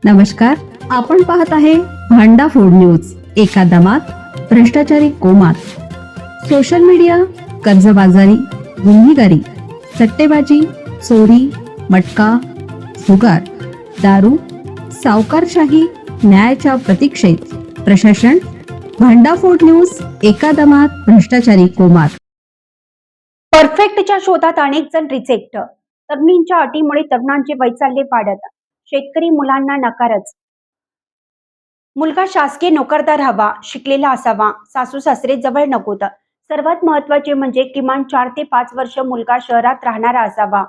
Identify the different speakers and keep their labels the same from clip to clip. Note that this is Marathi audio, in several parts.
Speaker 1: नमस्कार, आपण पाहत आहे भांडा फोड न्यूज. एका दमात भ्रष्टाचारी कोमात. सोशल मीडिया, कर्जबाजारी, गुन्हेगारी, सट्टेबाजी, चोरी, मटका, जुगार, दारू, सावकारशाही, न्यायाच्या प्रतीक्षेत प्रशासन. भांडाफोड न्यूज. एका दमात भ्रष्टाचारी कोमात.
Speaker 2: परफेक्टच्या शोधात अनेक जण रिजेक्ट. तरुणींच्या अटीमुळे तरुणांचे वय चालले वाढत. शेतकरी मुलांना नकारच. मुलगा शासकीय नोकरदार हवा, शिकलेला असावा, सासू सासरे जवळ नकोत. सर्वात महत्त्वाचे म्हणजे किमान 4 ते 5 वर्ष मुलगा शहरात राहणारा असावा.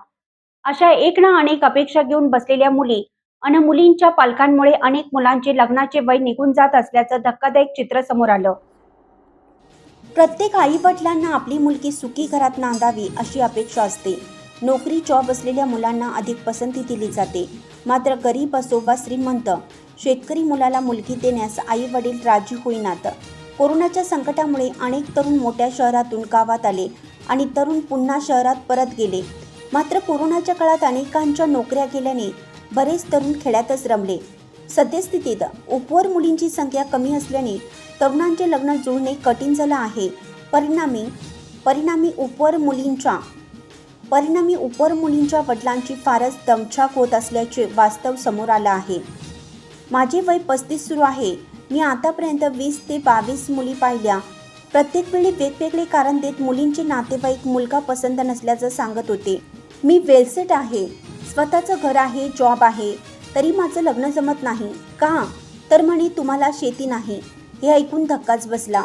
Speaker 2: अशा एक ना अनेक अपेक्षा घेऊन बसलेल्या मुली आणि मुलींच्या पालकांमुळे अनेक मुलांचे लग्नाचे वय निघून जात असल्याचं धक्कादायक चित्र समोर आलं. प्रत्येक आई वडिलांना आपली मुलगी सुखी घरात नांदावी अशी अपेक्षा असते. नोकरी जॉब असलेल्या मुलांना अधिक पसंती दिली जाते. मात्र गरीब असो वा श्रीमंत, शेतकरी मुलाला मुलगी देण्यास आई वडील राजी होईनात. कोरोनाच्या संकटामुळे अनेक तरुण मोठ्या शहरातून गावात आले आणि तरुण पुन्हा शहरात परत गेले. मात्र कोरोनाच्या काळात अनेकांच्या नोकऱ्या गेल्याने बरेच तरुण खेड्यातच रमले. सद्यस्थितीत उपवर मुलींची संख्या कमी असल्याने तरुणांचे लग्न जुळणे कठीण झालं आहे. परिणामी उपवर मुलींच्या वडिलांची फारच दमछाक होत असल्याचे वास्तव समोर आलं आहे. माझे वय 35 सुरू आहे. मी आतापर्यंत 20 ते 22 मुली पाहिल्या. प्रत्येक वेळी वेगवेगळे कारण देत मुलींचे नातेवाईक मुलगा पसंत नसल्याचं सांगत होते. मी वेलसेट आहे, स्वतःचं घर आहे, जॉब आहे, तरी माझं लग्न जमत नाही. का? तर म्हणे तुम्हाला शेती नाही. हे ऐकून धक्काच बसला.